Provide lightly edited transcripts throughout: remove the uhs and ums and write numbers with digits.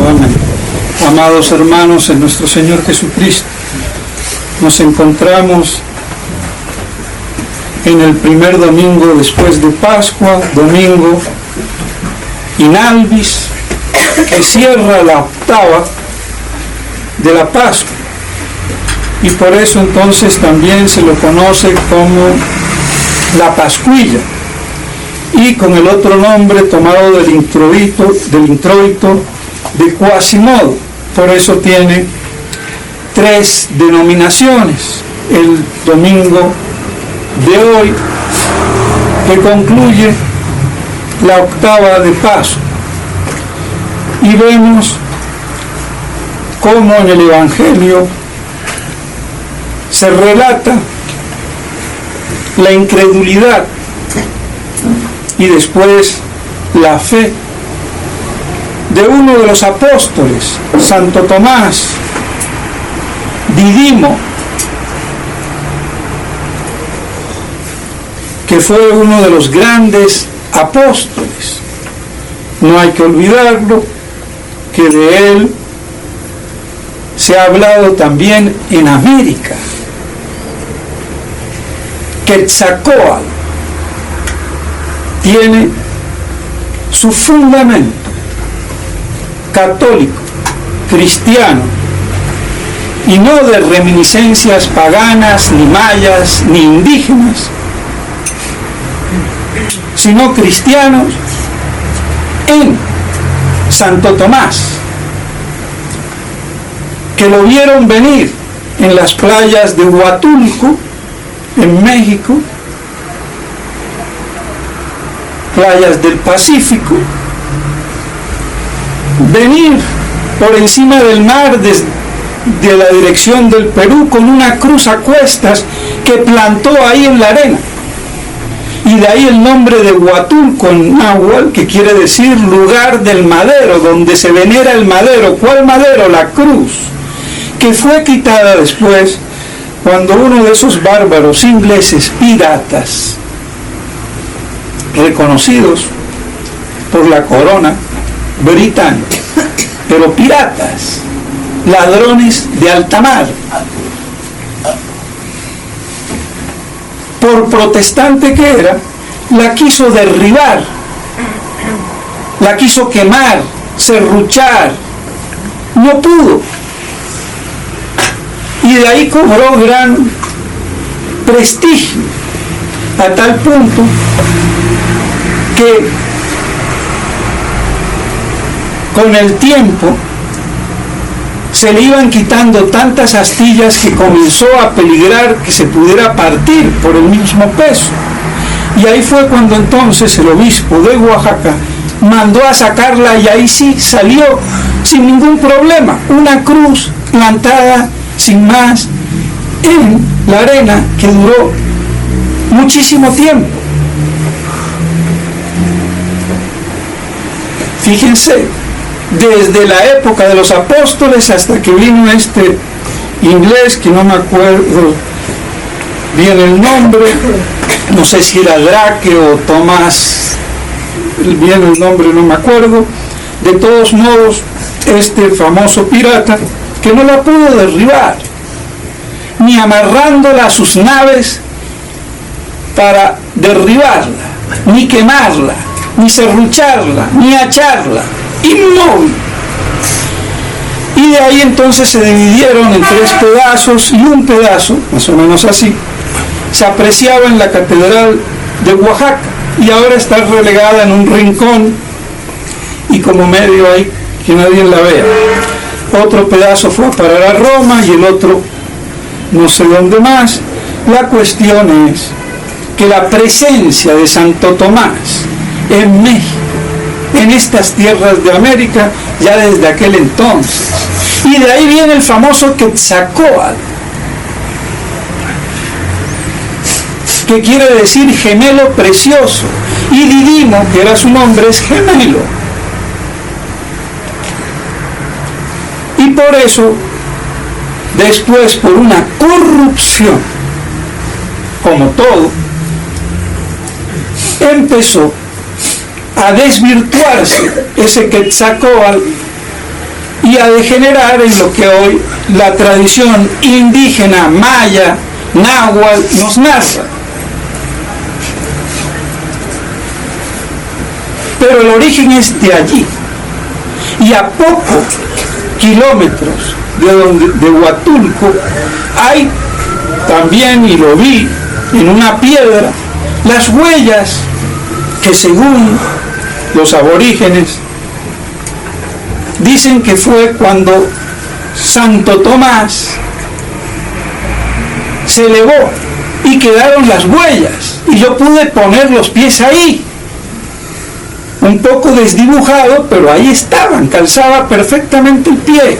Amén. Amados hermanos en nuestro Señor Jesucristo, nos encontramos en el primer domingo después de Pascua, domingo in albis, que cierra la octava de la Pascua, y por eso entonces también se lo conoce como la Pascuilla, y con el otro nombre tomado del introito de Quasimodo. Por eso tiene 3 denominaciones. El domingo de hoy, que concluye la octava de Pascua, y vemos cómo en el Evangelio se relata la incredulidad y después la fe de uno de los apóstoles, Santo Tomás, Didimo, que fue uno de los grandes apóstoles. No hay que olvidarlo, que de él se ha hablado también en América. Quetzalcóatl tiene su fundamento católico, cristiano, y no de reminiscencias paganas, ni mayas, ni indígenas, sino cristianos en Santo Tomás, que lo vieron venir en las playas de Huatulco, en México, playas del Pacífico, venir por encima del mar desde la dirección del Perú con una cruz a cuestas que plantó ahí en la arena. Y de ahí el nombre de Huatulco en náhuatl, que quiere decir lugar del madero, donde se venera el madero. ¿Cuál madero? La cruz, que fue quitada después cuando uno de esos bárbaros ingleses, piratas, reconocidos por la corona británica, pero piratas, ladrones de alta mar, por protestante que era, la quiso derribar, la quiso quemar, serruchar, no pudo, y de ahí cobró gran prestigio, a tal punto que con el tiempo se le iban quitando tantas astillas que comenzó a peligrar que se pudiera partir por el mismo peso. Y ahí fue cuando entonces el obispo de Oaxaca mandó a sacarla, y ahí sí salió sin ningún problema, una cruz plantada sin más en la arena, que duró muchísimo tiempo. Fíjense, desde la época de los apóstoles hasta que vino este inglés, que no me acuerdo bien el nombre, no sé si era Drake o Tomás, bien el nombre no me acuerdo. De todos modos, este famoso pirata, que no la pudo derribar, ni amarrándola a sus naves para derribarla, ni quemarla, ni serrucharla, ni hacharla, inmóvil. Y de ahí entonces se dividieron en 3 pedazos, y un pedazo, más o menos así, se apreciaba en la catedral de Oaxaca, y ahora está relegada en un rincón y como medio ahí que nadie la vea. Otro pedazo fue a parar a Roma y el otro no sé dónde más. La cuestión es que la presencia de Santo Tomás en México, en estas tierras de América, ya desde aquel entonces, y de ahí viene el famoso Quetzalcóatl, que quiere decir gemelo precioso, y Didimo, que era su nombre, es gemelo. Y por eso, después, por una corrupción, como todo, empezó a desvirtuarse ese Quetzalcóatl y a degenerar en lo que hoy la tradición indígena maya, náhuatl nos narra. Pero el origen es de allí, y a pocos kilómetros de Huatulco hay también, y lo vi en una piedra, las huellas que según los aborígenes dicen que fue cuando Santo Tomás se elevó y quedaron las huellas, y yo pude poner los pies ahí, un poco desdibujado, pero ahí estaban, calzaba perfectamente el pie,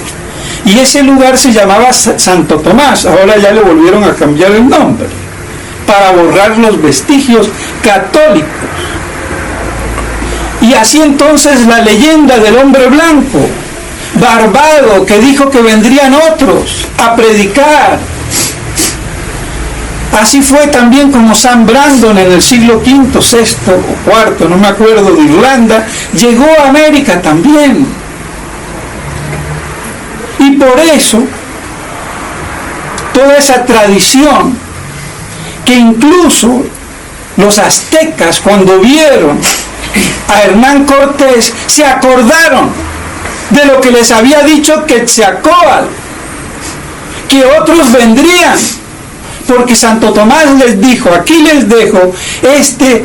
y ese lugar se llamaba Santo Tomás. Ahora ya le volvieron a cambiar el nombre para borrar los vestigios católicos. Y así entonces la leyenda del hombre blanco, barbado, que dijo que vendrían otros a predicar. Así fue también como San Brandon en el siglo V, VI o IV, no me acuerdo, de Irlanda, llegó a América también. Y por eso, toda esa tradición, que incluso los aztecas, cuando vieron a Hernán Cortés, se acordaron de lo que les había dicho Quetzalcóatl, que otros vendrían, porque Santo Tomás les dijo: aquí les dejo este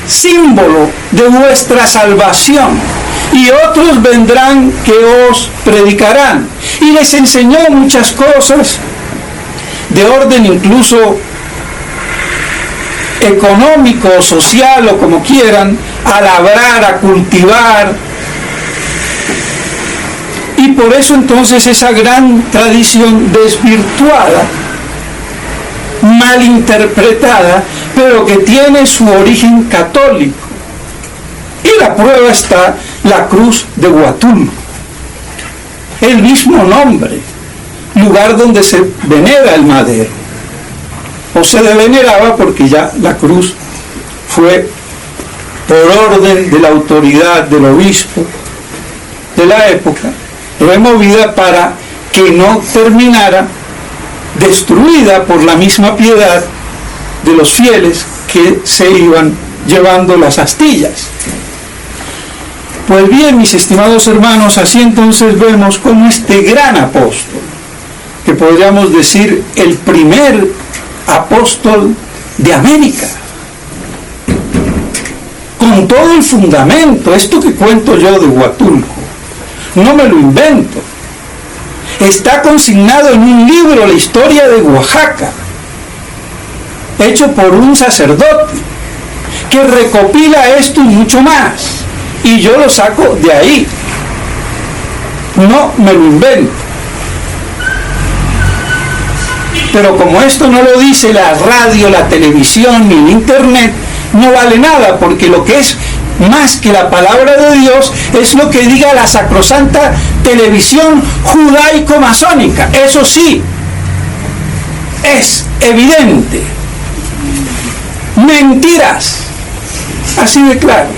símbolo de vuestra salvación, y otros vendrán que os predicarán. Y les enseñó muchas cosas, de orden incluso económico, social o como quieran, a labrar, a cultivar. Y por eso entonces esa gran tradición desvirtuada, malinterpretada, pero que tiene su origen católico. Y la prueba está la cruz de Huatulco, el mismo nombre, lugar donde se venera el madero, o se veneraba, porque ya la cruz fue por orden de la autoridad del obispo de la época removida para que no terminara destruida por la misma piedad de los fieles que se iban llevando las astillas. Pues bien, mis estimados hermanos, así entonces vemos cómo este gran apóstol, que podríamos decir el primer apóstol de América, con todo el fundamento, esto que cuento yo de Huatulco, no me lo invento, está consignado en un libro, la historia de Oaxaca, hecho por un sacerdote, que recopila esto y mucho más, y yo lo saco de ahí, no me lo invento. Pero como esto no lo dice la radio, la televisión ni el internet, no vale nada, porque lo que es más que la palabra de Dios es lo que diga la sacrosanta televisión judaico-masónica. Eso sí, es evidente. Mentiras, así de claro.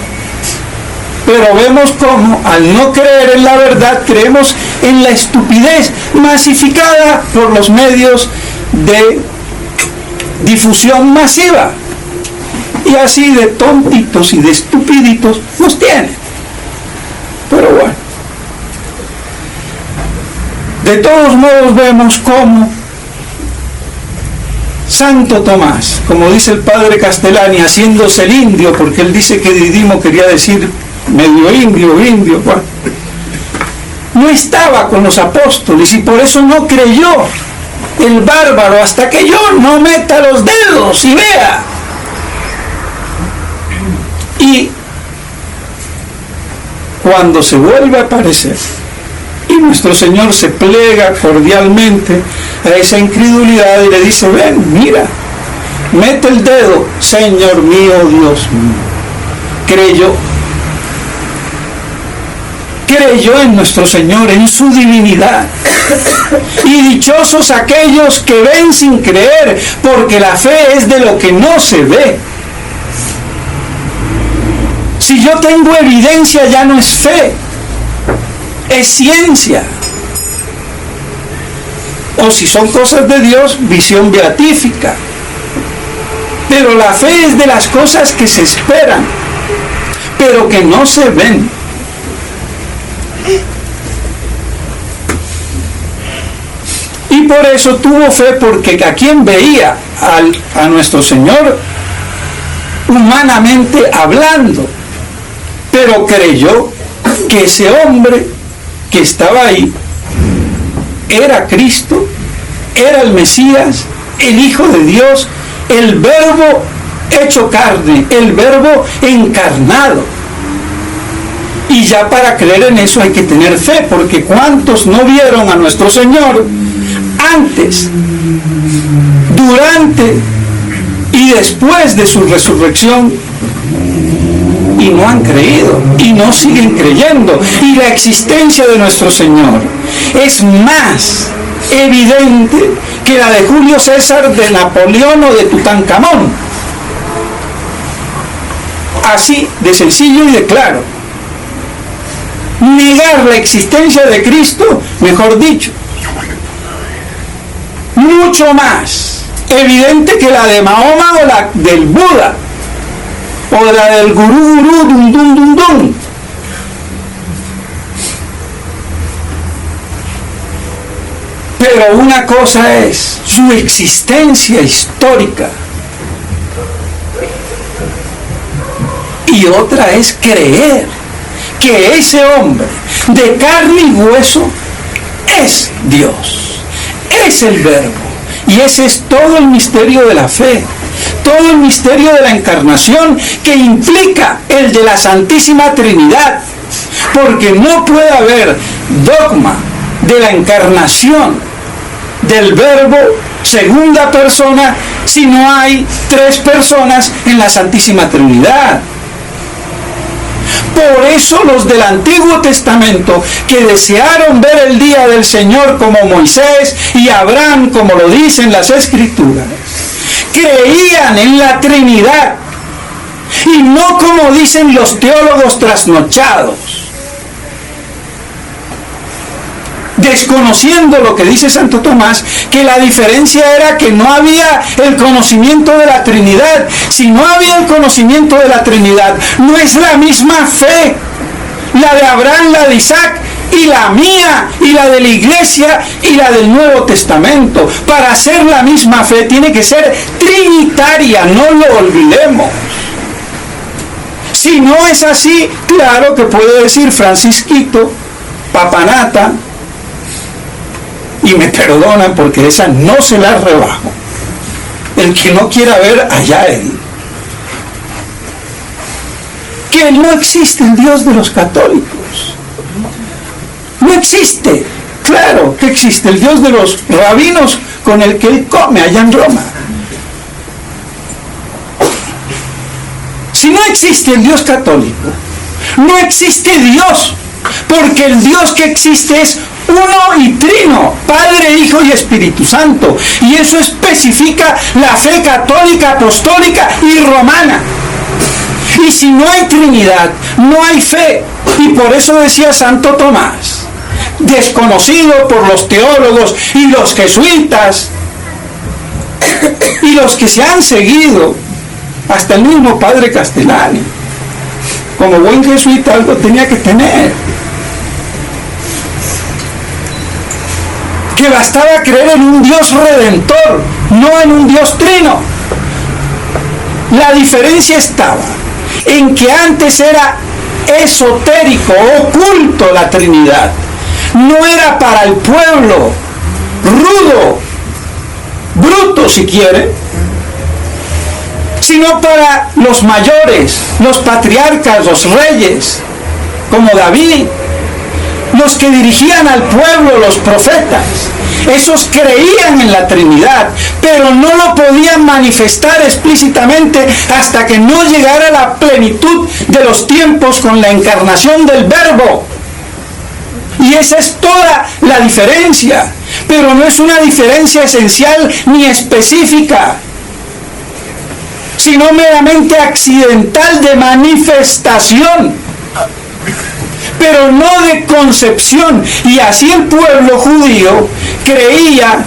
Pero vemos cómo, al no creer en la verdad, creemos en la estupidez masificada por los medios de difusión masiva. Y así de tontitos y de estupiditos nos tienen. Pero bueno, de todos modos vemos cómo Santo Tomás, como dice el padre Castellani, haciéndose el indio, porque él dice que Didimo quería decir medio indio, bueno, no estaba con los apóstoles y por eso no creyó el bárbaro hasta que yo no meta los dedos y vea. Y cuando se vuelve a aparecer y nuestro Señor se plega cordialmente a esa incredulidad y le dice: ven, mira, mete el dedo, Señor mío, Dios mío, creyó en nuestro Señor, en su divinidad. Y dichosos aquellos que ven sin creer, porque la fe es de lo que no se ve. Si yo tengo evidencia, ya no es fe, es ciencia. o si son cosas de Dios, visión beatífica. Pero la fe es de las cosas que se esperan, pero que no se ven. Y por eso tuvo fe, porque a quien veía a nuestro Señor humanamente hablando, pero creyó que ese hombre que estaba ahí era Cristo, era el Mesías, el Hijo de Dios, el Verbo hecho carne, el Verbo encarnado. Y ya para creer en eso hay que tener fe, porque ¿cuántos no vieron a nuestro Señor antes, durante y después de su resurrección y no han creído y no siguen creyendo? Y la existencia de nuestro Señor es más evidente que la de Julio César, de Napoleón o de Tutankamón. Así de sencillo y de claro. Negar la existencia de Cristo, mejor dicho, mucho más evidente que la de Mahoma o la del Buda o la del gurú dum dum dum dum. Pero una cosa es su existencia histórica y otra es creer que ese hombre de carne y hueso es Dios, es el Verbo. Y ese es todo el misterio de la fe, todo el misterio de la encarnación, que implica el de la Santísima Trinidad, porque no puede haber dogma de la encarnación del Verbo segunda persona si no hay tres personas en la Santísima Trinidad. Por eso los del Antiguo Testamento, que desearon ver el día del Señor como Moisés y Abraham, como lo dicen las Escrituras, creían en la Trinidad, y no como dicen los teólogos trasnochados, desconociendo lo que dice Santo Tomás, que la diferencia era que no había el conocimiento de la Trinidad. Si no había el conocimiento de la Trinidad, no es la misma fe, la de Abraham, la de Isaac, y la mía, y la de la Iglesia, y la del Nuevo Testamento. Para ser la misma fe tiene que ser trinitaria, no lo olvidemos. Si no es así, claro que puede decir Francisquito, Papanata, y me perdonan porque esa no se la rebajo. El que no quiera ver, allá él. Que no existe el Dios de los católicos. No existe. Claro que existe el Dios de los rabinos con el que él come allá en Roma. Si no existe el Dios católico, no existe Dios, porque el Dios que existe es uno y trino, Padre, Hijo y Espíritu Santo. Y eso especifica la fe católica, apostólica y romana. Y si no hay Trinidad, no hay fe. Y por eso decía Santo Tomás, desconocido por los teólogos y los jesuitas, y los que se han seguido, hasta el mismo Padre Castellani, como buen jesuita algo tenía que tener, que bastaba creer en un Dios redentor, no en un Dios trino. La diferencia estaba en que antes era esotérico, oculto la Trinidad. No era para el pueblo rudo, bruto si quiere, sino para los mayores, los patriarcas, los reyes, como David, los que dirigían al pueblo, los profetas. Esos creían en la Trinidad, pero no lo podían manifestar explícitamente hasta que no llegara la plenitud de los tiempos con la encarnación del Verbo. Y esa es toda la diferencia, pero no es una diferencia esencial ni específica, sino meramente accidental de manifestación. pero no de concepción. Y así el pueblo judío creía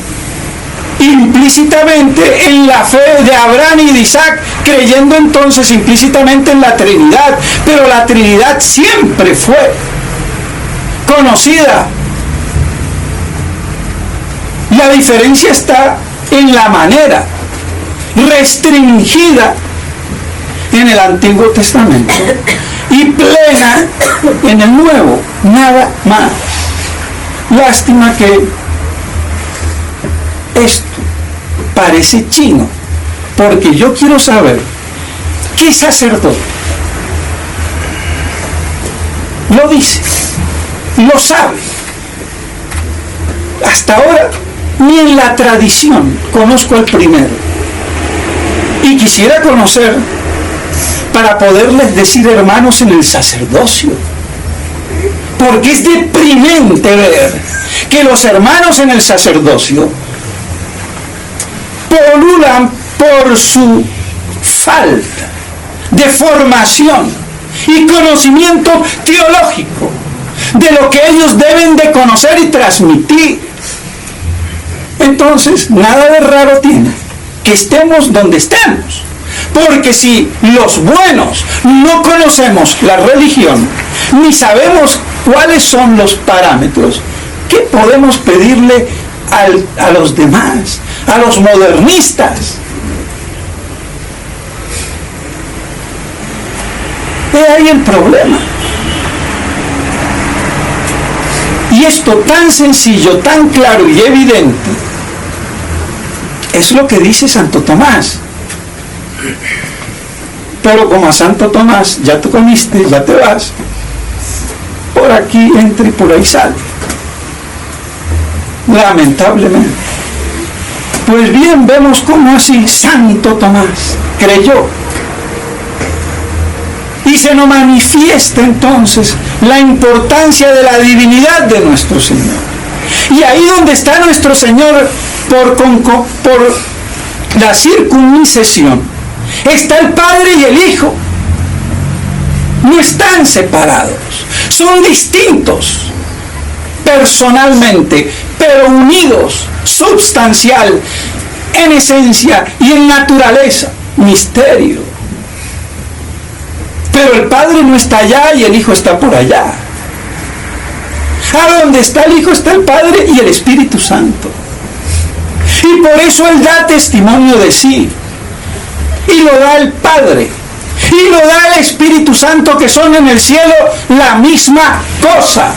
implícitamente en la fe de Abraham y de Isaac, creyendo entonces implícitamente en la Trinidad. Pero la Trinidad siempre fue conocida. La diferencia está en la manera, restringida en el Antiguo Testamento y plena en el Nuevo, nada más. Lástima que esto parece chino, porque yo quiero saber qué sacerdote lo dice, lo sabe. Hasta ahora ni en la tradición conozco al primero, y quisiera conocer para poderles decir hermanos en el sacerdocio, porque es deprimente ver que los hermanos en el sacerdocio polulan por su falta de formación y conocimiento teológico de lo que ellos deben de conocer y transmitir. Entonces, nada de raro tiene que estemos donde estemos, porque si los buenos no conocemos la religión, ni sabemos cuáles son los parámetros, ¿qué podemos pedirle a los demás, a los modernistas? He ahí el problema. Y esto tan sencillo, tan claro y evidente, es lo que dice Santo Tomás. Pero como a Santo Tomás ya te comiste, ya te vas, por aquí entra y por ahí sale, lamentablemente. Pues bien, vemos cómo así Santo Tomás creyó, y se nos manifiesta entonces la importancia de la divinidad de nuestro Señor. Y ahí donde está nuestro Señor por la circuncisión, está el Padre y el Hijo. No están separados, son distintos personalmente, pero unidos, substancial, en esencia y en naturaleza, misterio. Pero el Padre no está allá y el Hijo está por allá. A donde está el Hijo está el Padre y el Espíritu Santo. Y por eso Él da testimonio de sí. Y lo da el Padre. Y lo da el Espíritu Santo, que son en el cielo la misma cosa.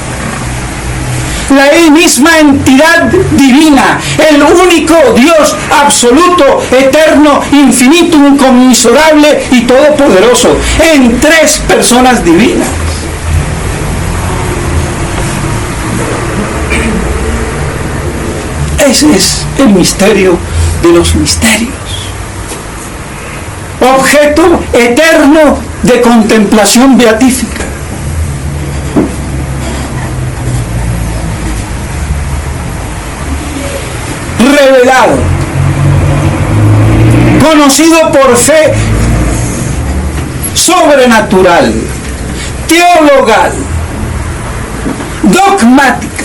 La misma entidad divina, el único Dios absoluto, eterno, infinito, inconmensurable y todopoderoso, en tres personas divinas. Ese es el misterio de los misterios. Objeto eterno de contemplación beatífica. Revelado, conocido por fe sobrenatural, teologal, dogmática.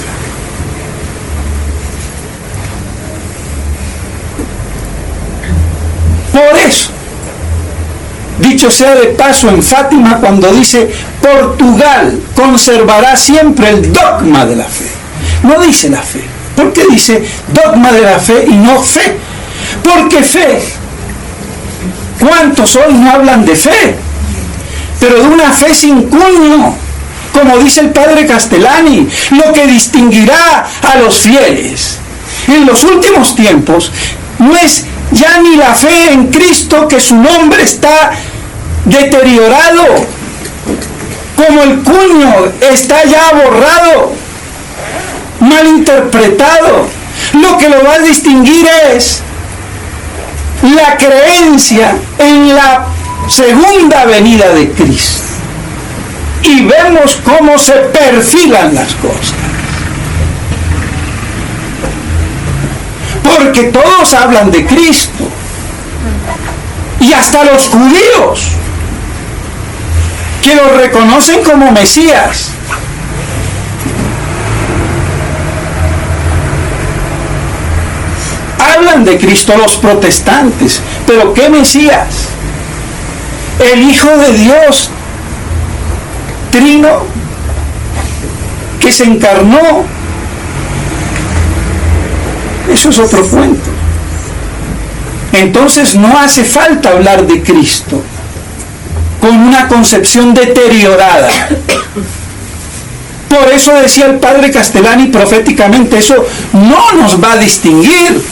Por eso, dicho sea de paso, en Fátima, cuando dice Portugal conservará siempre el dogma de la fe, no dice la fe. ¿Por qué dice dogma de la fe y no fe? Porque fe, ¿cuántos hoy no hablan de fe? Pero de una fe sin cuño, como dice el padre Castellani, lo que distinguirá a los fieles en los últimos tiempos no es ya ni la fe en Cristo, que su nombre está deteriorado, como el cuño está ya borrado, malinterpretado. Lo que lo va a distinguir es la creencia en la segunda venida de Cristo. Y vemos cómo se perfilan las cosas. Porque todos hablan de Cristo. Y hasta los judíos, que lo reconocen como Mesías, hablan de Cristo, los protestantes. ¿Pero qué Mesías? El Hijo de Dios, trino, que se encarnó. Eso es otro cuento. Entonces no hace falta hablar de Cristo con una concepción deteriorada. Por eso decía el padre Castellani proféticamente, eso no nos va a distinguir.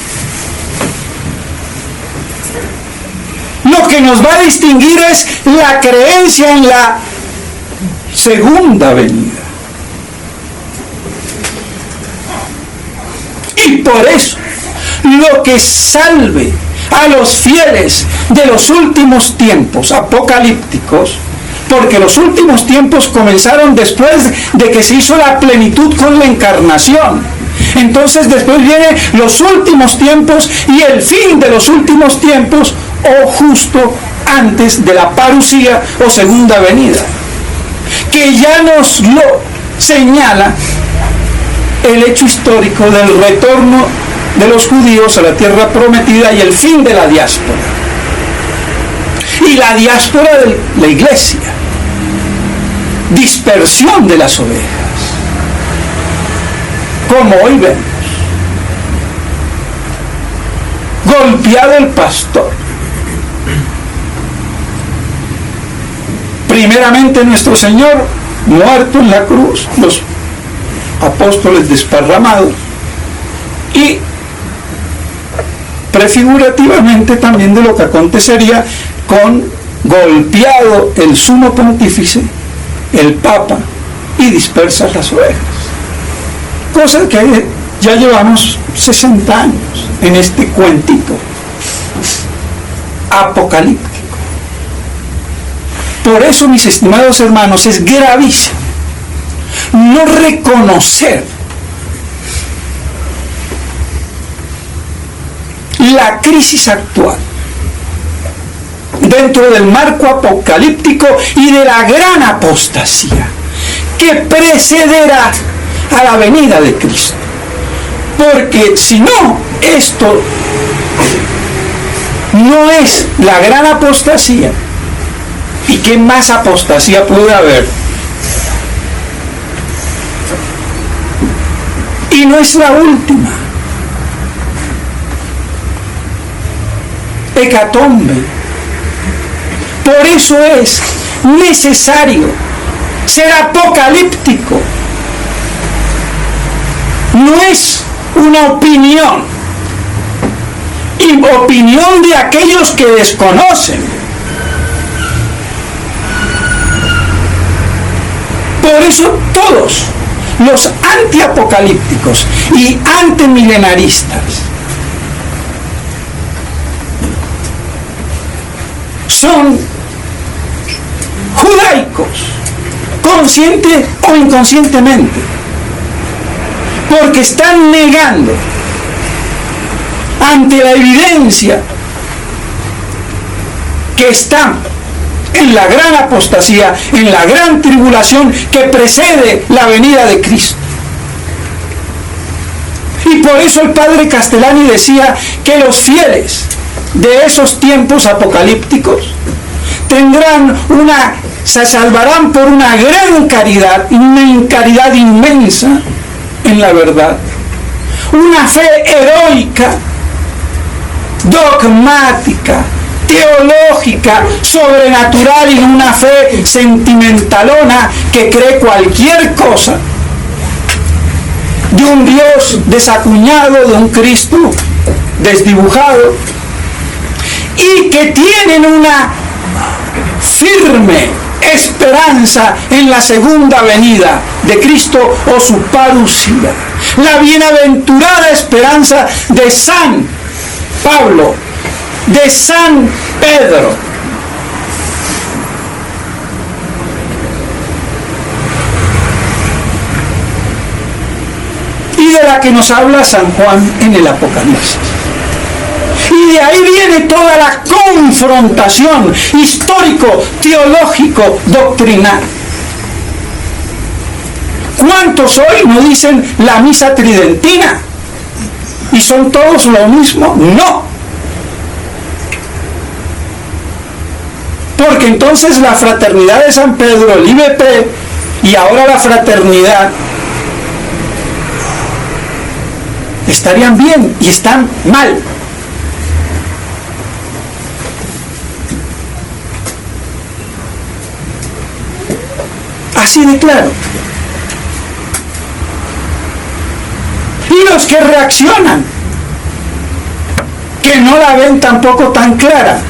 Lo que nos va a distinguir es la creencia en la segunda venida. Y por eso, lo que salve a los fieles de los últimos tiempos apocalípticos, porque los últimos tiempos comenzaron después de que se hizo la plenitud con la encarnación. Entonces después vienen los últimos tiempos y el fin de los últimos tiempos, o justo antes de la parusía o segunda venida, que ya nos lo señala el hecho histórico del retorno de los judíos a la tierra prometida y el fin de la diáspora. Y la diáspora de la iglesia, dispersión de las ovejas, como hoy vemos, golpeado el pastor. Primeramente nuestro Señor muerto en la cruz, los apóstoles desparramados, y prefigurativamente también de lo que acontecería con golpeado el sumo pontífice, el papa, y dispersas las ovejas. Cosa que ya llevamos 60 años en este cuentito apocalíptico. Por eso, mis estimados hermanos, es gravísimo no reconocer la crisis actual dentro del marco apocalíptico y de la gran apostasía que precederá a la venida de Cristo. Porque si no, esto no es la gran apostasía. ¿Y qué más apostasía puede haber? Y no es la última. Hecatombe. Por eso es necesario ser apocalíptico. No es una opinión, y opinión de aquellos que desconocen. Por eso todos los antiapocalípticos y antimilenaristas son judaicos, consciente o inconscientemente, porque están negando ante la evidencia que está en la gran apostasía, en la gran tribulación que precede la venida de Cristo. Y por eso el padre Castellani decía que los fieles de esos tiempos apocalípticos se salvarán por una gran caridad, una caridad inmensa en la verdad, una fe heroica, dogmática, teológica, sobrenatural, y una fe sentimentalona que cree cualquier cosa de un Dios desacuñado, de un Cristo desdibujado, y que tienen una firme esperanza en la segunda venida de Cristo o su parusía. La bienaventurada esperanza de San Pablo, de San Pedro. Y de la que nos habla San Juan en el Apocalipsis. Y de ahí viene toda la confrontación histórico, teológico, doctrinal. ¿Cuántos hoy no dicen la misa tridentina? ¿Y son todos lo mismo? No. Porque entonces la fraternidad de San Pedro, el IBP, y ahora la fraternidad, estarían bien y están mal. Así de claro. Y los que reaccionan, que no la ven tampoco tan clara.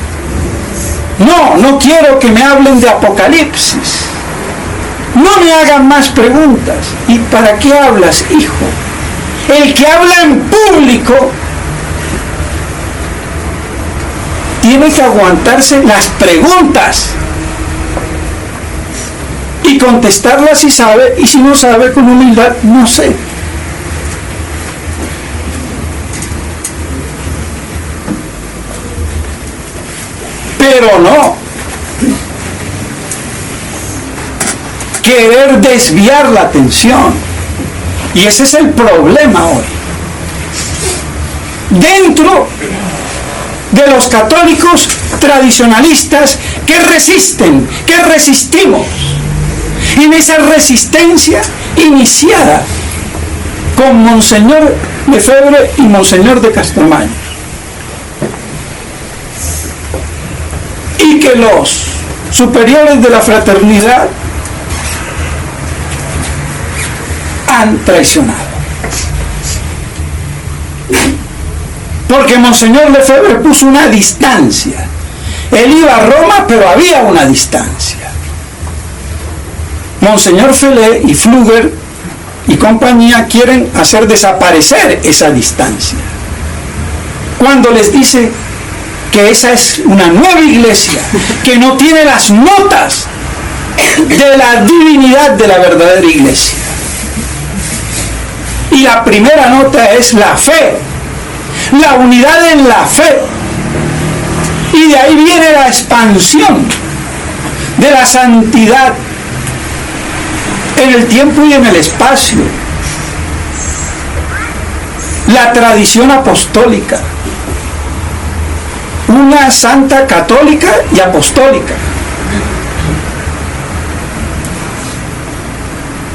No quiero que me hablen de Apocalipsis. No me hagan más preguntas. ¿Y para qué hablas, hijo? El que habla en público tiene que aguantarse las preguntas y contestarlas si sabe, y si no sabe, con humildad, no sé. Pero no querer desviar la atención. Y ese es el problema hoy. Dentro de los católicos tradicionalistas que resisten, que resistimos. En esa resistencia iniciada con Monseñor Lefebvre y Monseñor de Castramaño. Y que los superiores de la fraternidad han traicionado. Porque Monseñor Lefebvre puso una distancia. Él iba a Roma, pero había una distancia. Monseñor Felé y Pflüger y compañía quieren hacer desaparecer esa distancia. Cuando les dice que esa es una nueva iglesia, que no tiene las notas de la divinidad de la verdadera iglesia. Y la primera nota es la fe, la unidad en la fe. Y de ahí viene la expansión de la santidad en el tiempo y en el espacio. La tradición apostólica. Una santa católica y apostólica.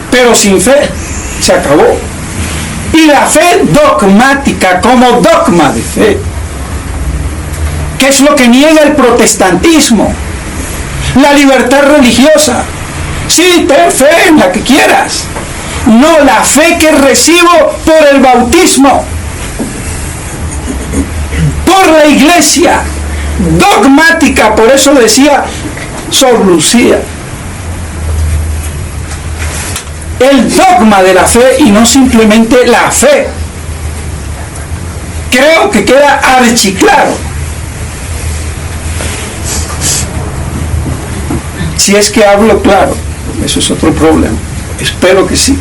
Pero sin fe se acabó. Y la fe dogmática como dogma de fe, que es lo que niega el protestantismo, la libertad religiosa. Sí, ten fe en la que quieras. No, la fe que recibo por el bautismo, por la iglesia, dogmática. Por eso decía Sor Lucía, el dogma de la fe y no simplemente la fe. Creo que queda archiclaro. Si es que hablo claro, eso es otro problema. Espero que sí.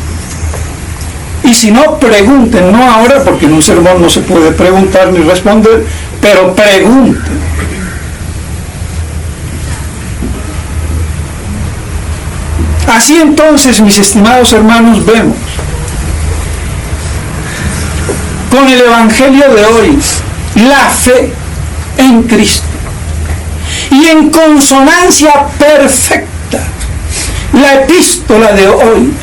Y si no, pregunten, no ahora, porque en un sermón no se puede preguntar ni responder, pero pregunten. Así entonces, mis estimados hermanos, vemos con el Evangelio de hoy la fe en Cristo y en consonancia perfecta la epístola de hoy.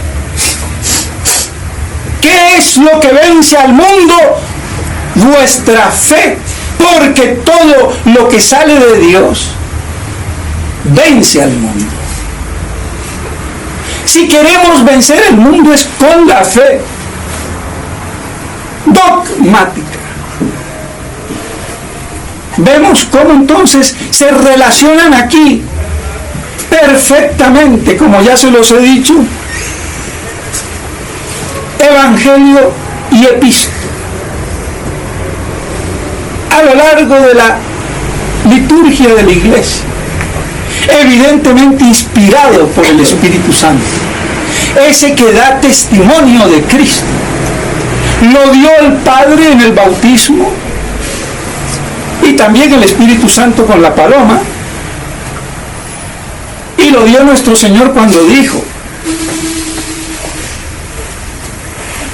¿Qué es lo que vence al mundo? Vuestra fe, porque todo lo que sale de Dios vence al mundo. Si queremos vencer el mundo es con la fe dogmática. Vemos cómo entonces se relacionan aquí perfectamente, como ya se los he dicho, Evangelio y epístola. A lo largo de la liturgia de la iglesia, evidentemente inspirado por el Espíritu Santo, ese que da testimonio de Cristo. Lo dio el Padre en el bautismo y también el Espíritu Santo con la paloma, y lo dio nuestro Señor cuando dijo: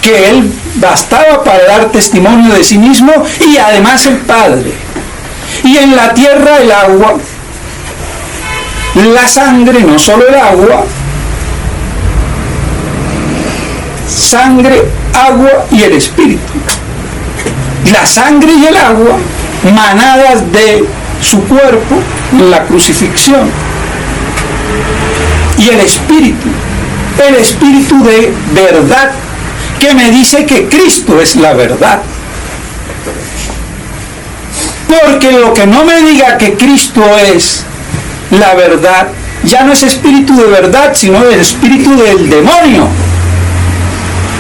que Él bastaba para dar testimonio de sí mismo y además el Padre. Y en la tierra el agua, la sangre, no solo el agua, sangre, agua y el Espíritu. La sangre y el agua, manadas de su cuerpo en la crucifixión. Y el Espíritu de verdad, que me dice que Cristo es la verdad. Porque lo que no me diga que Cristo es la verdad, ya no es espíritu de verdad, sino el espíritu del demonio,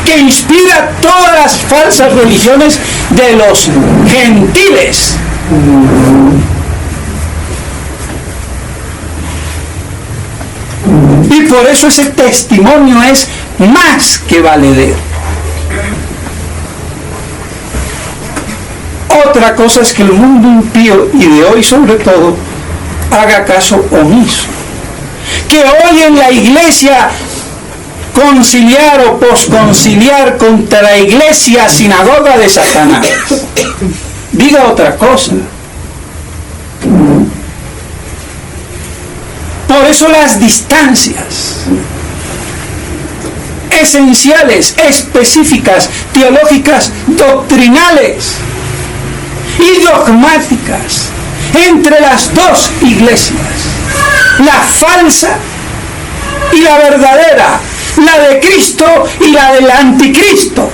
que inspira todas las falsas religiones de los gentiles. Y por eso ese testimonio es más que valedero. Otra cosa es que el mundo impío, y de hoy sobre todo, haga caso omiso. Que hoy en la iglesia conciliar o posconciliar contra la iglesia sinagoga de Satanás diga otra cosa. Por eso las distancias esenciales, específicas, teológicas, doctrinales y dogmáticas entre las dos iglesias, la falsa y la verdadera, la de Cristo y la del anticristo.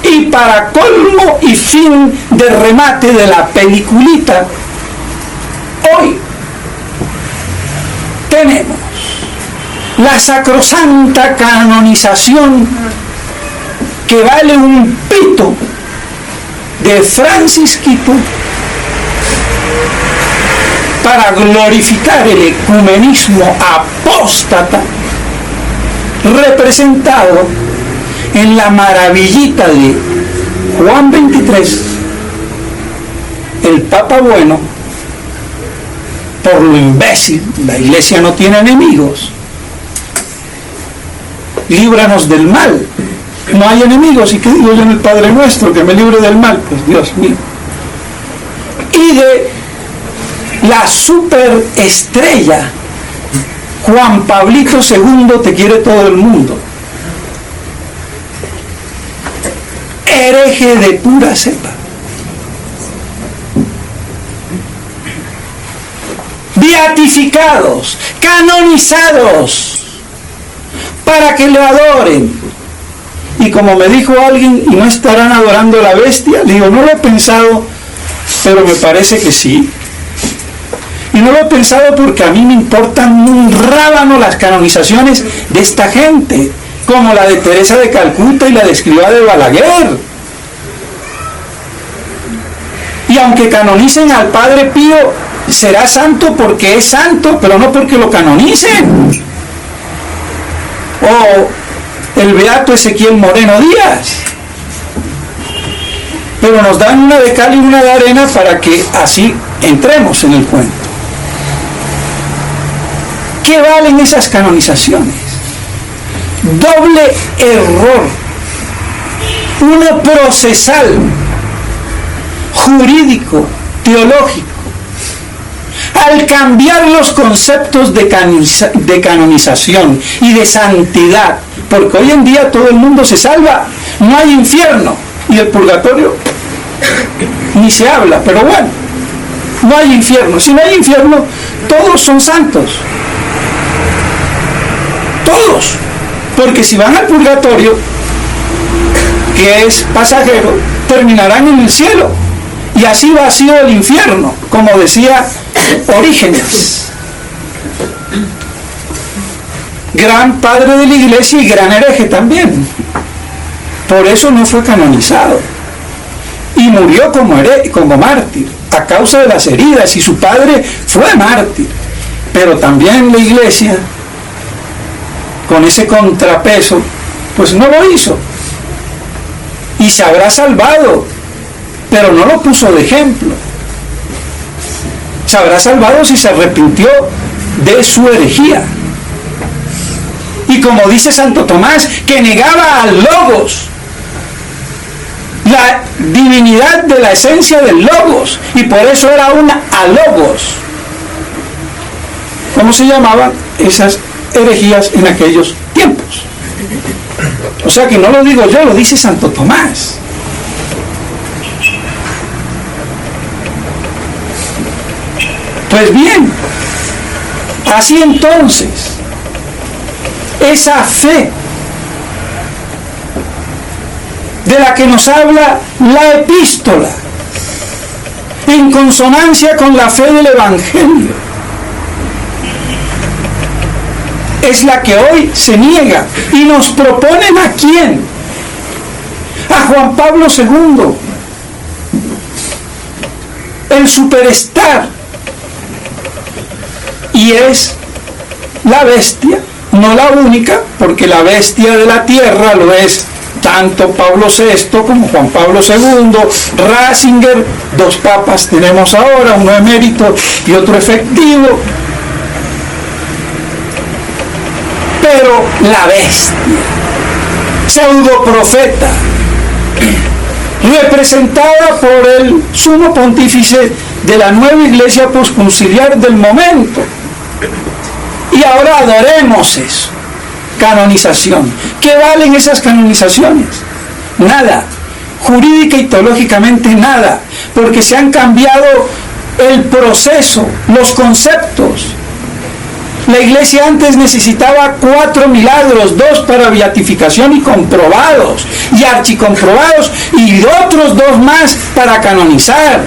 Y para colmo y fin de remate de la peliculita, hoy tenemos la sacrosanta canonización que vale un pito de Francisquito para glorificar el ecumenismo apóstata representado en la maravillita de Juan 23, el Papa bueno, por lo imbécil, la iglesia no tiene enemigos, líbranos del mal, no hay enemigos, y que digo yo en el Padre Nuestro, que me libre del mal, pues Dios mío, y de la superestrella Juan Pablito II, te quiere todo el mundo, hereje de pura cepa, beatificados, canonizados para que lo adoren. Y como me dijo alguien, ¿y no estarán adorando a la bestia? Le digo, no lo he pensado, pero me parece que sí. Y no lo he pensado porque a mí me importan un rábano las canonizaciones de esta gente, como la de Teresa de Calcuta y la de Escrivá de Balaguer. Y aunque canonicen al Padre Pío, será santo porque es santo, pero no porque lo canonicen. O el beato Ezequiel Moreno Díaz. Pero nos dan una de cal y una de arena para que así entremos en el cuento. ¿Qué valen esas canonizaciones? Doble error. Uno procesal, jurídico, teológico. Al cambiar los conceptos de canonización y de santidad, porque hoy en día todo el mundo se salva, no hay infierno, y el purgatorio ni se habla, pero bueno, no hay infierno. Si no hay infierno, todos son santos, todos, porque si van al purgatorio, que es pasajero, terminarán en el cielo, y así vacío el infierno, como decía Orígenes, gran padre de la iglesia y gran hereje también. Por eso no fue canonizado y murió como mártir a causa de las heridas, y su padre fue mártir. Pero también la iglesia, con ese contrapeso, pues no lo hizo, y se habrá salvado, pero no lo puso de ejemplo. Se habrá salvado si se arrepintió de su herejía. Y como dice Santo Tomás, que negaba al Logos, la divinidad de la esencia del logos, y por eso era una alogos. ¿Cómo se llamaban esas herejías en aquellos tiempos? O sea que no lo digo yo, lo dice Santo Tomás. Pues bien, así entonces, esa fe de la que nos habla la epístola, en consonancia con la fe del Evangelio, es la que hoy se niega. Y nos proponen ¿a quién? A Juan Pablo II, el superstar. Y es la bestia, no la única, porque la bestia de la tierra lo es tanto Pablo VI como Juan Pablo II, Ratzinger, 2 papas tenemos ahora, uno emérito y otro efectivo. Pero la bestia, pseudoprofeta, representada por el sumo pontífice de la nueva iglesia posconciliar del momento. Y ahora adoremos eso. Canonización. ¿Qué valen esas canonizaciones? Nada. Jurídica y teológicamente nada. Porque se han cambiado el proceso, los conceptos. La iglesia antes necesitaba 4 milagros, 2 para beatificación y comprobados, y archicomprobados, y otros 2 más para canonizar.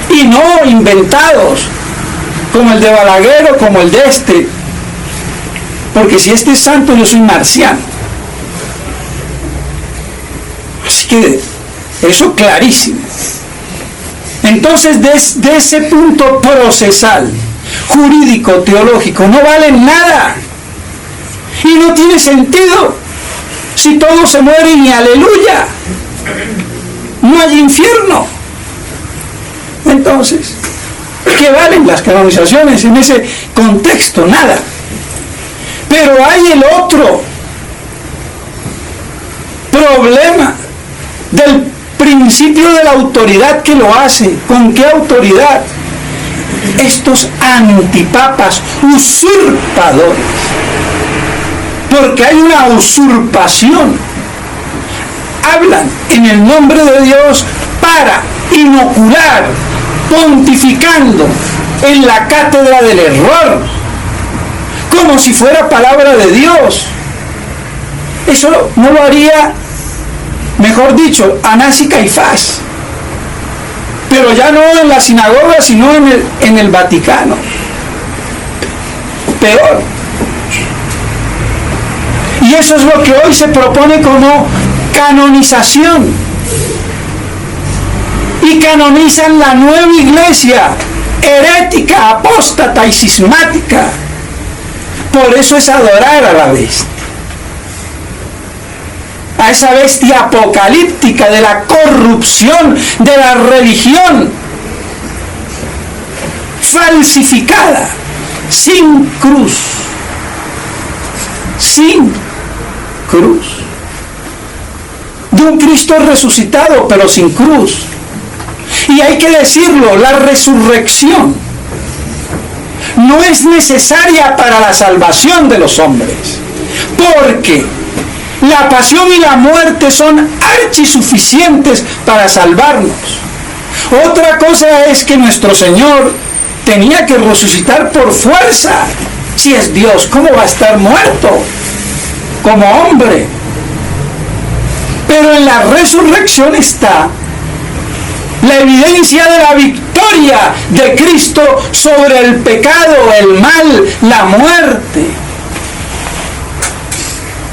Y no inventados, como el de Balaguer o como el de este. Porque si este es santo, yo soy marciano. Así que eso clarísimo. Entonces, desde ese punto procesal, jurídico, teológico, no vale nada. Y no tiene sentido. Si todos se mueren y aleluya, no hay infierno. Entonces, ¿qué valen las canonizaciones en ese contexto? Nada. Pero hay el otro problema del principio de la autoridad que lo hace. ¿Con qué autoridad? Estos antipapas usurpadores. Porque hay una usurpación. Hablan en el nombre de Dios para inocular, pontificando en la cátedra del error, como si fuera palabra de Dios. Eso no lo haría, mejor dicho, Anás y Caifás, pero ya no en la sinagoga, sino en el Vaticano. Peor. Y eso es lo que hoy se propone como canonización. Y canonizan la nueva iglesia, herética, apóstata y cismática. Por eso es adorar a la bestia. A esa bestia apocalíptica de la corrupción de la religión falsificada, sin cruz. Sin cruz. De un Cristo resucitado, pero sin cruz. Y hay que decirlo, la resurrección no es necesaria para la salvación de los hombres, porque la pasión y la muerte son archisuficientes para salvarnos. Otra cosa es que nuestro Señor tenía que resucitar por fuerza. Si es Dios, ¿cómo va a estar muerto como hombre? Pero en la resurrección está la evidencia de la victoria de Cristo sobre el pecado, el mal, la muerte.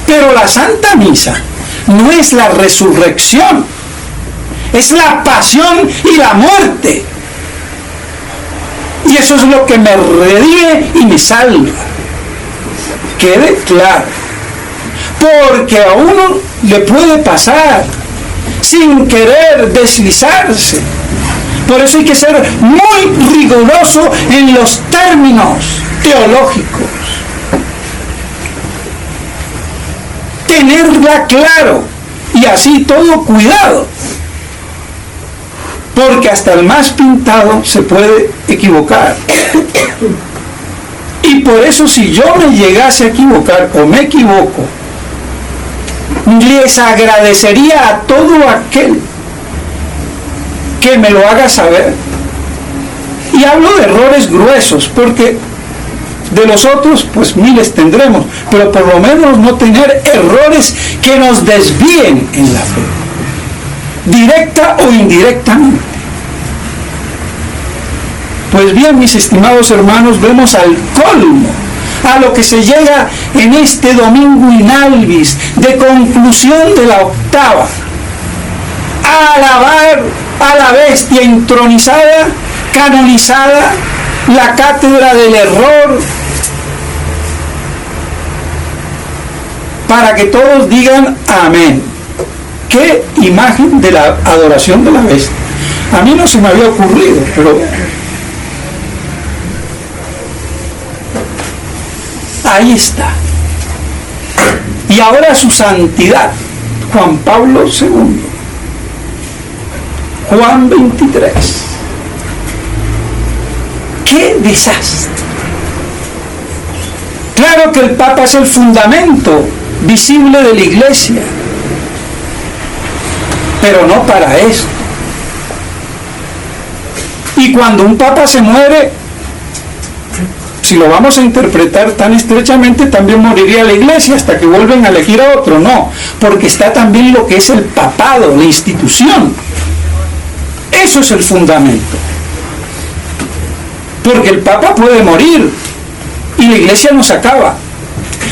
Pero la Santa Misa no es la resurrección, es la pasión y la muerte. Y eso es lo que me redime y me salva. Quede claro. Porque a uno le puede pasar sin querer deslizarse. Por eso hay que ser muy riguroso en los términos teológicos. Tenerla claro. Y así todo, cuidado, porque hasta el más pintado se puede equivocar. Y por eso, si yo me llegase a equivocar o me equivoco, les agradecería a todo aquel que me lo haga saber. Y hablo de errores gruesos, porque de los otros, pues miles tendremos, pero por lo menos no tener errores que nos desvíen en la fe, directa o indirectamente. Pues bien, mis estimados hermanos, vemos al colmo a lo que se llega en este domingo in albis de conclusión de la octava: a alabar a la bestia entronizada, canonizada, la cátedra del error, para que todos digan amén. ¡Qué imagen de la adoración de la bestia! A mí no se me había ocurrido, pero ahí está. Y ahora su santidad, Juan Pablo II, Juan 23. ¡Qué desastre! Claro que el Papa es el fundamento visible de la Iglesia, pero no para esto. Y cuando un Papa se muere, si lo vamos a interpretar tan estrechamente, también moriría la Iglesia hasta que vuelven a elegir a otro. No, porque está también lo que es el papado, la institución. Eso es el fundamento. Porque el Papa puede morir y la Iglesia no se acaba.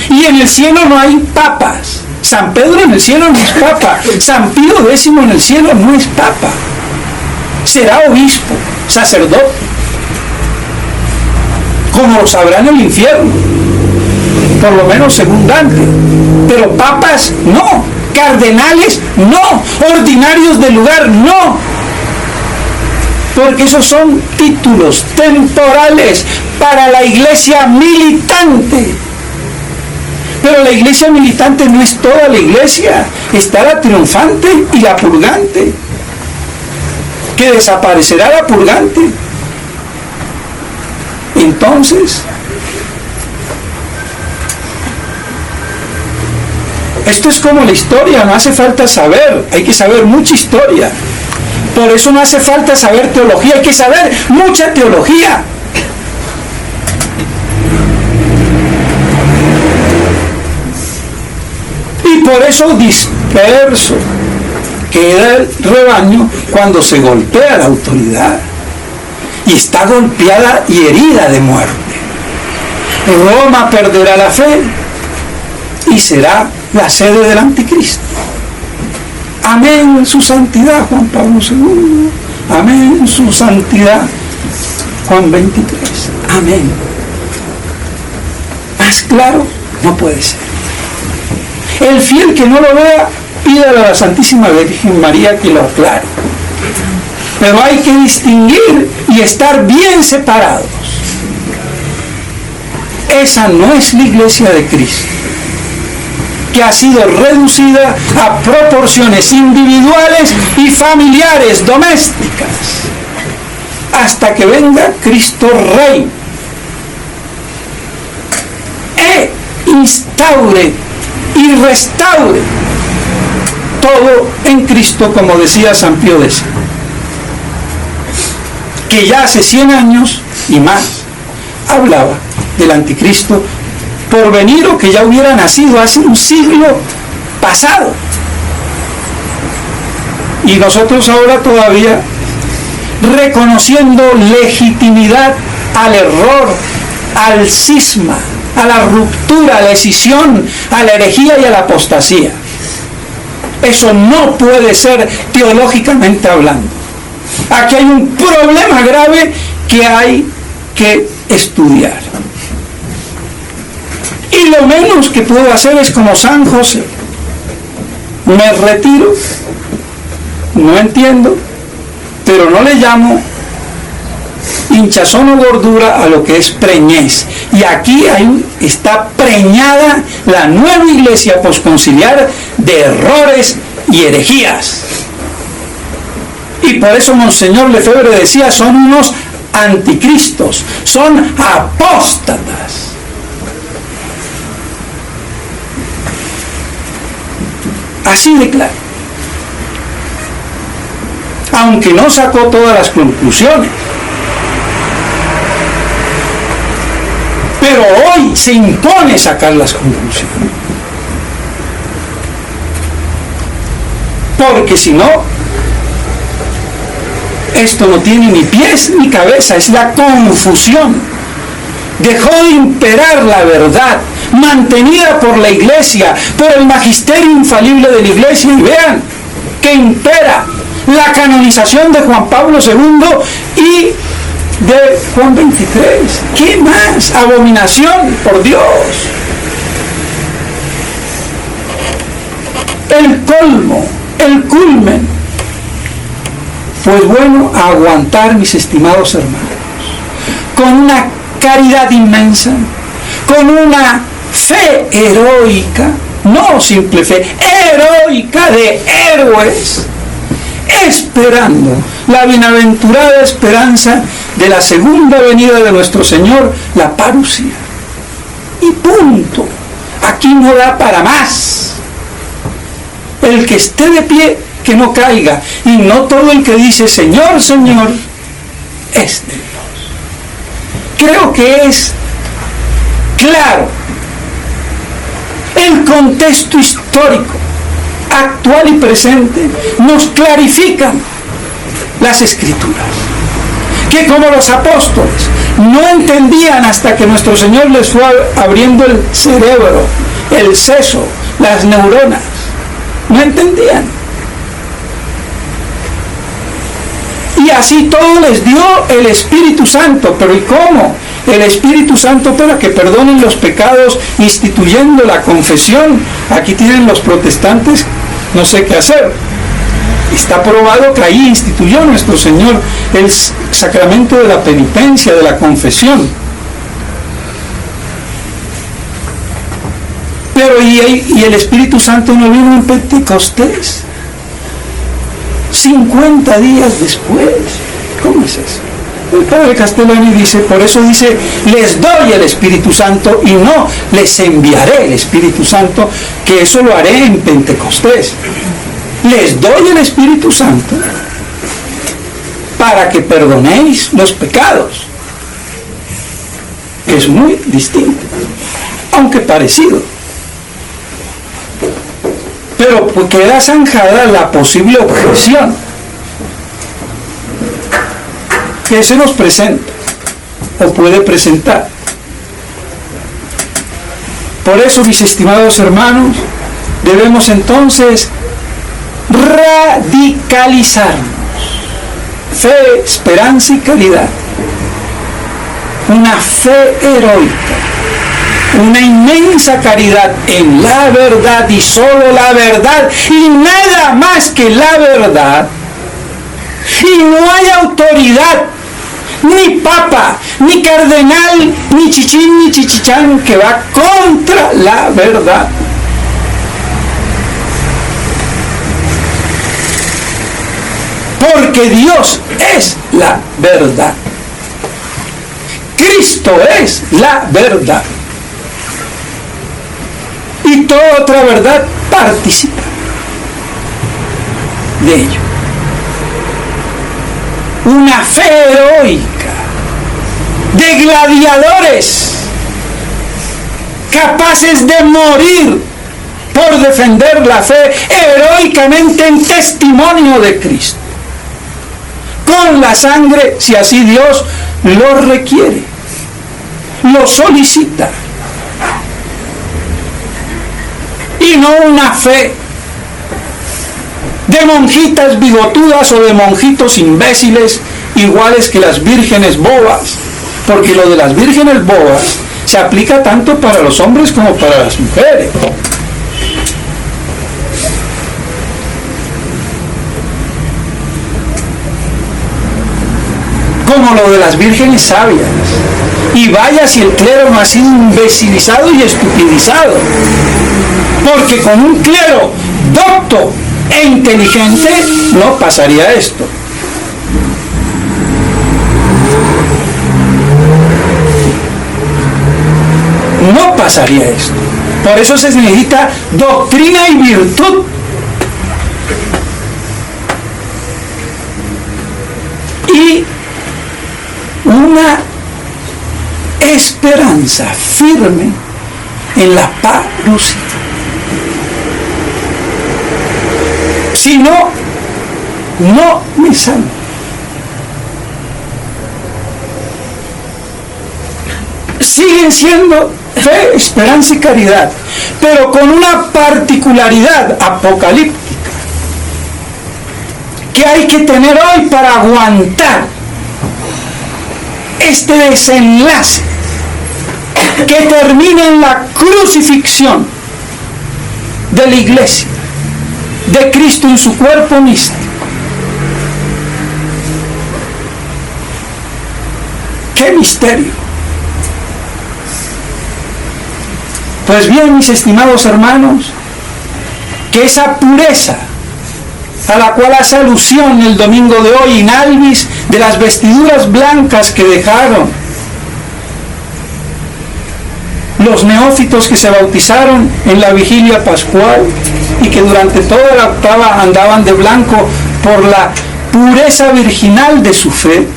Y en el cielo no hay papas. San Pedro en el cielo no es papa. San Pío X en el cielo no es papa. Será obispo, sacerdote, como lo sabrá en el infierno, por lo menos según Dante. Pero papas no, cardenales no, ordinarios del lugar no, porque esos son títulos temporales para la iglesia militante. Pero la iglesia militante no es toda la iglesia, está la triunfante y la purgante, que desaparecerá la purgante. Entonces, esto es como la historia, no hace falta saber, hay que saber mucha historia. Por eso no hace falta saber teología, hay que saber mucha teología. Y por eso disperso queda el rebaño cuando se golpea la autoridad. Y está golpeada y herida de muerte. Roma perderá la fe y será la sede del anticristo. Amén, su santidad Juan Pablo II. Amén, su santidad Juan 23. Amén. Más claro no puede ser. El fiel que no lo vea, pídale a la Santísima Virgen María que lo aclare. Pero hay que distinguir y estar bien separados. Esa no es la iglesia de Cristo, que ha sido reducida a proporciones individuales y familiares, domésticas, hasta que venga Cristo Rey e instaure y restaure todo en Cristo, como decía San Pío X, que ya hace 100 años y más hablaba del anticristo por venir, o que ya hubiera nacido hace un siglo pasado. Y nosotros ahora todavía reconociendo legitimidad al error, al cisma, a la ruptura, a la escisión, a la herejía y a la apostasía. Eso no puede ser teológicamente hablando. Aquí hay un problema grave que hay que estudiar. Y lo menos que puedo hacer es como San José: me retiro, no entiendo, pero no le llamo hinchazón o gordura a lo que es preñez. Y aquí está preñada la nueva iglesia posconciliar de errores y herejías. Y por eso Monseñor Lefebvre decía, son unos anticristos, son apóstatas. Así de claro. Aunque no sacó todas las conclusiones. Pero hoy se impone sacar las conclusiones. Porque si no, esto no tiene ni pies ni cabeza, es la confusión. Dejó de imperar la verdad, mantenida por la Iglesia, por el magisterio infalible de la Iglesia, y vean que impera la canonización de Juan Pablo II y de Juan XXIII. ¿Qué más? Abominación, por Dios. El colmo, el culmen. Pues bueno, a aguantar, mis estimados hermanos, con una caridad inmensa, con una fe heroica, no simple fe, heroica de héroes, esperando la bienaventurada esperanza de la segunda venida de nuestro Señor, la parusia. Y punto. Aquí no da para más. El que esté de pie, que no caiga. Y no todo el que dice Señor, Señor, es de Dios. Creo que es claro el contexto histórico actual y presente nos clarifican las Escrituras, que como los apóstoles no entendían hasta que nuestro Señor les fue abriendo el cerebro, el seso, las neuronas, no entendían. Y así todo les dio el Espíritu Santo. ¿Pero y cómo? El Espíritu Santo para que perdonen los pecados, instituyendo la confesión. Aquí tienen los protestantes, no sé qué hacer. Está probado que ahí instituyó nuestro Señor el sacramento de la penitencia, de la confesión. Pero y el Espíritu Santo no vino en Pentecostés, 50 días después. ¿Cómo es eso? El padre Castellani dice, por eso dice, les doy el Espíritu Santo y no les enviaré el Espíritu Santo, que eso lo haré en Pentecostés. Les doy el Espíritu Santo para que perdonéis los pecados, que es muy distinto, aunque parecido. Pero queda zanjada la posible objeción que se nos presenta o puede presentar. Por eso, mis estimados hermanos, debemos entonces radicalizarnos. Fe, esperanza y caridad. Una fe heroica. Una inmensa caridad en la verdad y solo la verdad y nada más que la verdad. Y no hay autoridad, ni papa, ni cardenal, ni chichín, ni chichichán que va contra la verdad. Porque Dios es la verdad. Cristo es la verdad. Y toda otra verdad participa de ello. Una fe heroica de gladiadores capaces de morir por defender la fe heroicamente en testimonio de Cristo, con la sangre, si así Dios lo requiere, lo solicita. Y no una fe de monjitas bigotudas o de monjitos imbéciles iguales que las vírgenes bobas, porque lo de las vírgenes bobas se aplica tanto para los hombres como para las mujeres. Como lo de las vírgenes sabias. Y vaya si el clero no ha sido imbecilizado y estupidizado, porque con un clero docto e inteligente, no pasaría esto. No pasaría esto. Por eso se necesita doctrina y virtud. Y una esperanza firme en la parucía. Si no, no me salvo. Siguen siendo fe, esperanza y caridad, pero con una particularidad apocalíptica que hay que tener hoy para aguantar este desenlace que termina en la crucifixión de la iglesia, de Cristo en su cuerpo místico. ¡Qué misterio! Pues bien, mis estimados hermanos, que esa pureza a la cual hace alusión el domingo de hoy, in albis, de las vestiduras blancas que dejaron los neófitos que se bautizaron en la vigilia pascual y que durante toda la octava andaban de blanco por la pureza virginal de su fe,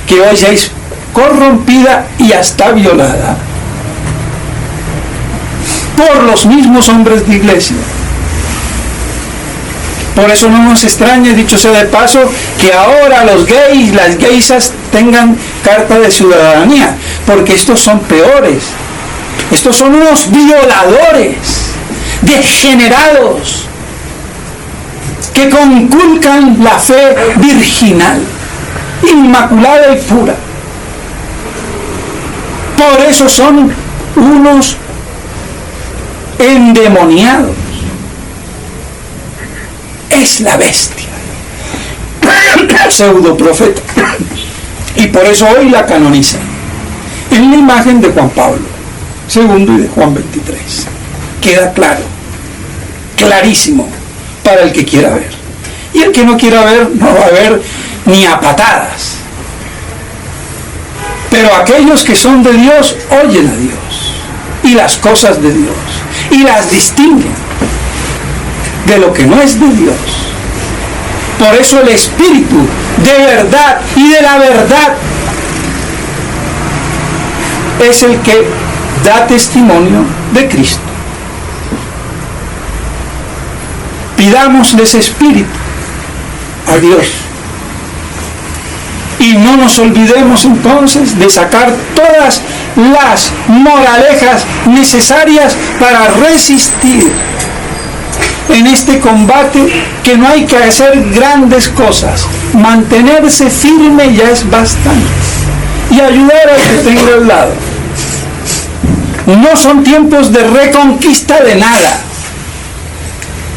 que hoy ya es corrompida y hasta violada por los mismos hombres de iglesia. Por eso no nos extrañe, dicho sea de paso, que ahora los gays, las geisas tengan carta de ciudadanía, porque estos son peores. Estos son unos violadores, degenerados, que conculcan la fe virginal, inmaculada y pura. Por eso son unos endemoniados. Es la bestia, pseudo profeta, y por eso hoy la canonizan en la imagen de Juan Pablo II y de Juan XXIII. Queda claro, clarísimo para el que quiera ver, y el que no quiera ver no va a ver ni a patadas. Pero aquellos que son de Dios oyen a Dios y las cosas de Dios y las distinguen de lo que no es de Dios. Por eso el Espíritu de verdad y de la verdad es el que da testimonio de Cristo. Pidámosle ese Espíritu a Dios y no nos olvidemos entonces de sacar todas las moralejas necesarias para resistir en este combate, que no hay que hacer grandes cosas. Mantenerse firme ya es bastante. Y ayudar al que tenga al lado. No son tiempos de reconquista de nada,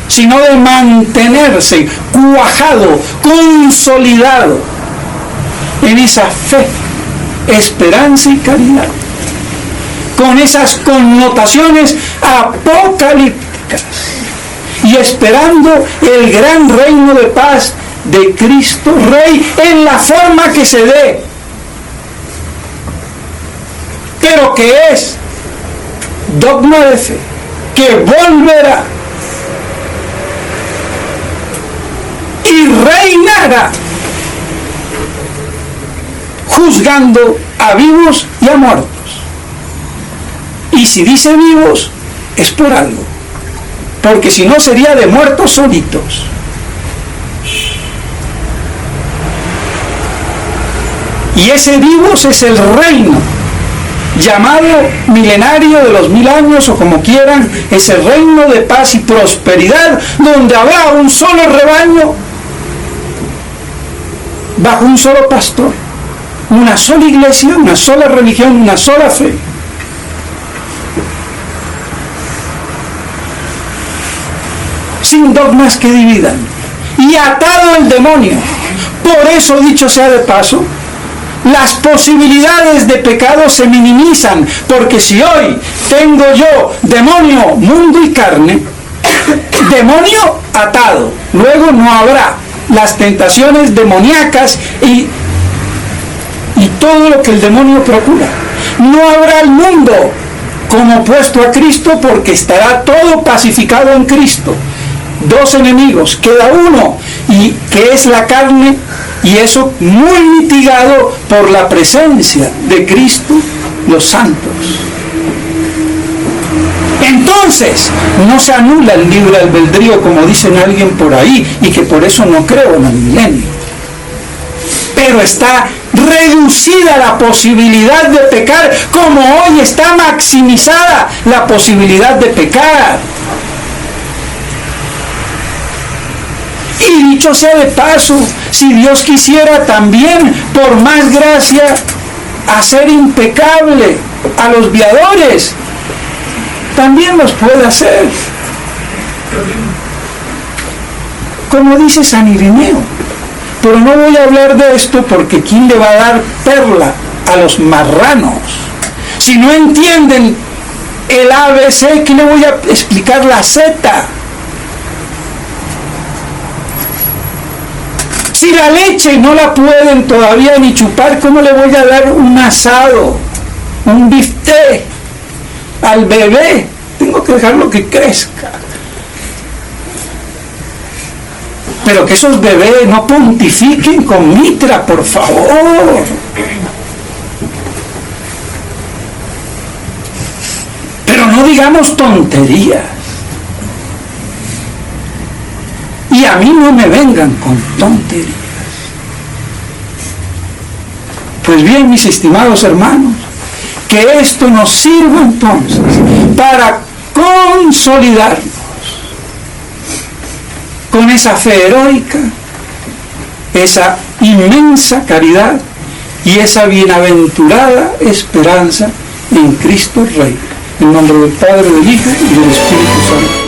sino de mantenerse cuajado, consolidado en esa fe, esperanza y caridad, con esas connotaciones apocalípticas, y esperando el gran reino de paz de Cristo Rey en la forma que se dé, pero que es dogma de fe, que volverá y reinará juzgando a vivos y a muertos. Y si dice vivos es por algo, porque si no sería de muertos solitos. Y ese vivos es el reino llamado milenario de los 1000 años, o como quieran, es el reino de paz y prosperidad, donde habrá un solo rebaño bajo un solo pastor, una sola iglesia, una sola religión, una sola fe. Sin dogmas que dividan, y atado al demonio. Por eso, dicho sea de paso, las posibilidades de pecado se minimizan, porque si hoy tengo yo demonio, mundo y carne, demonio atado. Luego no habrá las tentaciones demoníacas y todo lo que el demonio procura. No habrá el mundo como opuesto a Cristo, porque estará todo pacificado en Cristo. Dos enemigos, queda uno, y que es la carne, y eso muy mitigado por la presencia de Cristo, los santos. Entonces, no se anula el libre albedrío, como dicen alguien por ahí, y que por eso no creo en el milenio. Pero está reducida la posibilidad de pecar, como hoy está maximizada la posibilidad de pecar. Y dicho sea de paso, si Dios quisiera también, por más gracia, hacer impecable a los viadores, también los puede hacer. Como dice San Ireneo. Pero no voy a hablar de esto, porque ¿quién le va a dar perla a los marranos? Si no entienden el ABC, ¿qué le voy a explicar la Z? Si la leche no la pueden todavía ni chupar, ¿cómo le voy a dar un asado, un bistec al bebé? Tengo que dejarlo que crezca. Pero que esos bebés no pontifiquen con mitra, por favor. Pero no digamos tonterías. Y a mí no me vengan con tonterías. Pues bien, mis estimados hermanos, que esto nos sirva entonces para consolidarnos con esa fe heroica, esa inmensa caridad y esa bienaventurada esperanza en Cristo Rey. En nombre del Padre, del Hijo y del Espíritu Santo.